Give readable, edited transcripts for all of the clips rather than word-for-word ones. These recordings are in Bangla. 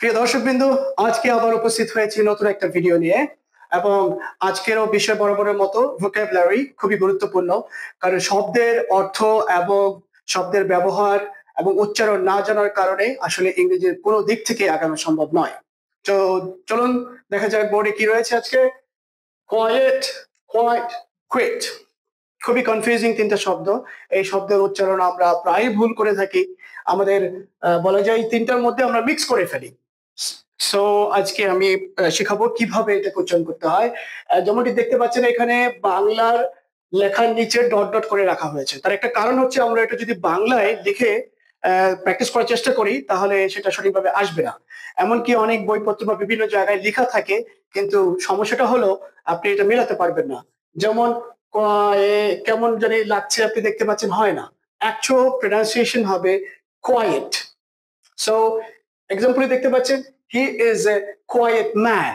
প্রিয় দর্শকবৃন্দ, আজকে আবার উপস্থিত হয়েছি নতুন একটা ভিডিও নিয়ে। এবং আজকেরও বিষয় বরাবরের মতো ভোকাবুলারি খুবই গুরুত্বপূর্ণ, কারণ শব্দের অর্থ এবং শব্দের ব্যবহার এবং উচ্চারণ না জানার কারণে আসলে ইংরেজির কোনো দিক থেকে আগানো সম্ভব নয়। তো চলুন দেখা যাক বোর্ডে কি রয়েছে আজকে। কোয়েট, কোয়াইট, কুইট, খুবই কনফিউজিং তিনটা শব্দ। এই শব্দের উচ্চারণ আমরা প্রায় ভুল করে থাকি। আমাদের বলা যায় তিনটার মধ্যে আমরা মিক্স করে ফেলি। সো আজকে আমি শেখাবো কিভাবে এটাকে উচ্চারণ করতে হয়। যেমনটি দেখতে পাচ্ছেন এখানে বাংলার লেখার নিচে ডট ডট করে রাখা হয়েছে। তার একটা কারণ হচ্ছে আমরা এটা যদি বাংলায় লিখে প্র্যাকটিস করার চেষ্টা করি তাহলে সেটা সঠিকভাবে আসবে না। এমনকি অনেক বইপত্র বা বিভিন্ন জায়গায় লেখা থাকে, কিন্তু সমস্যাটা হলো আপনি এটা মেলাতে পারবেন না। যেমন কেমন জানি লাগছে, আপনি দেখতে পাচ্ছেন হয় না। অ্যাকচুয়াল প্রনাউন্সিয়েশন হবে কোয়েট। সো এক্সাম্পলে দেখতে পাচ্ছেন he is a quiet man,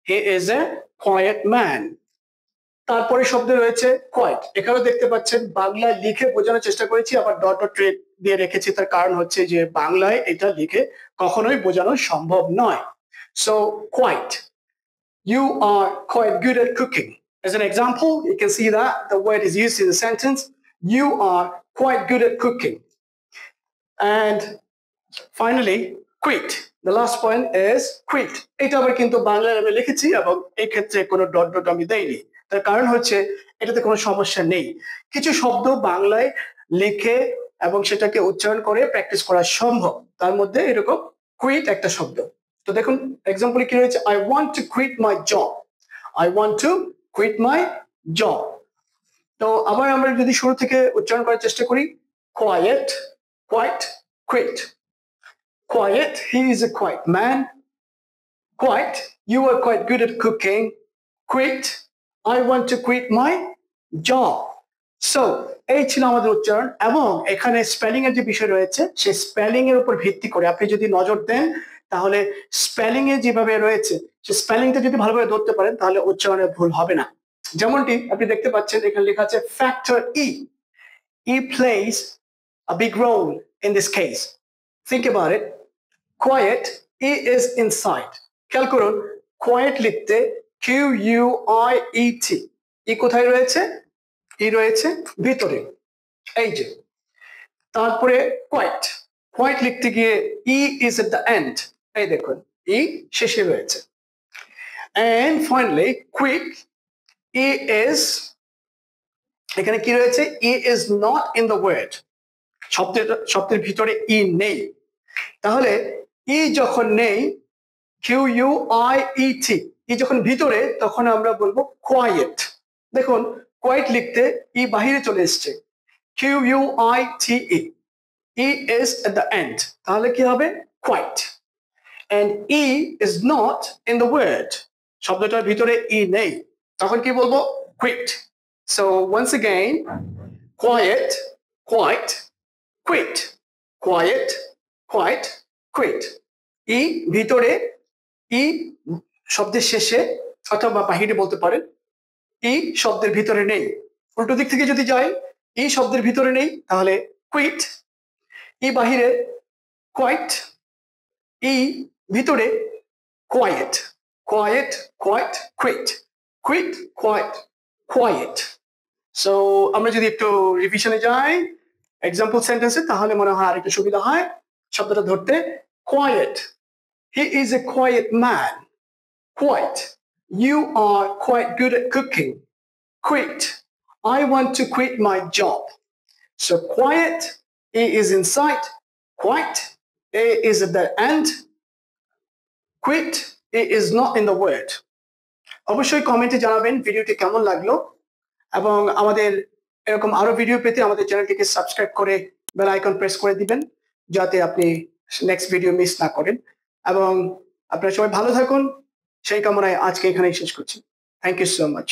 he is a quiet man. তারপরে শব্দ রয়েছে কোয়েট। এখানেও দেখতে পাচ্ছেন বাংলায় লিখে বোঝানোর চেষ্টা করেছি, আবার ডট ডট দিয়ে রেখেছি। তার কারণ হচ্ছে যে বাংলায় এটা লিখে কখনোই বোঝানো সম্ভব নয়। So quiet, you are quite good at cooking. As an example, you can see that the word is used in the sentence, you are quite good at cooking. And finally, quit. The last point is quit. এটা আবার কিন্তু বাংলায় আমি লিখেছি এবং এই ক্ষেত্রে কোনো ডট ডট আমি দেইনি। তার কারণ হচ্ছে এটাতে কোনো সমস্যা নেই। কিছু শব্দ বাংলায় লিখে এবং সেটাকে উচ্চারণ করে প্র্যাকটিস করা সম্ভব। তার মধ্যে এরকম কুইট একটা শব্দ। তো দেখুন এক্সাম্পলে কি রয়েছে, I want to quit my job, I want to quit my job. তো আবার আমরা যদি শুরু থেকে উচ্চারণ করার চেষ্টা করি, quiet, quite, quit. Quiet, he is a quiet man. Quiet, you are quite good at cooking. Quit, I want to quit my job. So এই ছিল আমাদের উচ্চারণ, এবং এখানে স্পেলিং এর যে বিষয় রয়েছে সেই স্পেলিং এর উপর ভিত্তি করে আপনি যদি নজর দেন তাহলে স্পেলিং এ যেভাবে রয়েছে সেই স্পেলিংটা যদি ভালোভাবে ধরতে পারেন তাহলে উচ্চারণে ভুল হবে না। যেমনটি আপনি দেখতে পাচ্ছেন এখানে লেখা আছে factor E, E plays a big role in this case. Think about it. Quiet, E is inside. খেয়াল করুন quiet লিখতে QUIET, ই কোথায় রয়েছে? ই রয়েছে ভিতরে, এই যে। তারপরে কোয়াইট, কোয়াইট লিখতে গিয়ে E is at the end, এই দেখুন ই শেষে রয়েছে। And finally quit, E is, এখানে কি রয়েছে? E is not in the word, শব্দের ভিতরে ই নেই। তাহলে ই যখন নেই, QUIET, ই যখন ভিতরে, তখন আমরা বলবো কোয়াইট। দেখুন কোয়াইট লিখতে ই বাহিরে চলে এসছে, QUITE, E is at the end, তাহলে কি হবে? Quite. and e is not in the word, শব্দটার ভিতরে ই নেই, তখন কি বলবো? quit. So once again, quiet, quite, quit, quiet, quite, quit. ই ভিতরে, ই শব্দের শেষে অথবা বাহিরে বলতে পারেন, ই শব্দের ভিতরে নেই। উল্টো দিক থেকে যদি যাই, ই শব্দের ভিতরে নেই তাহলে কুইট, ই বাহিরে কোয়াইট, ই ভিতরে quite, quite, quite, quit, quit, quite, quite. So আমরা যদি একটু রিভিশনে যাই এক্সাম্পল সেন্টেন্সে, তাহলে মনে হয় আরেকটু সুবিধা হয় শব্দটা ধরতে। Quite, he is a quiet man. Quite, you are quite good at cooking. Quit, I want to quit my job. So quiet, A is in sight. Quite, A is at the end. Quit, A is not in the word. অবশ্যই কমেন্টে জানাবেন ভিডিওটি কেমন লাগলো, এবং আমাদের এরকম আরো ভিডিও পেতে আমাদের চ্যানেলটিকে সাবস্ক্রাইব করে বেল আইকন প্রেস করে দিবেন, যাতে আপনি নেক্সট ভিডিও মিস না করেন। এবং আপনারা সবাই ভালো থাকুন, সেই কামনায় আজকে এখানেই শেষ করছি। Thank you so much.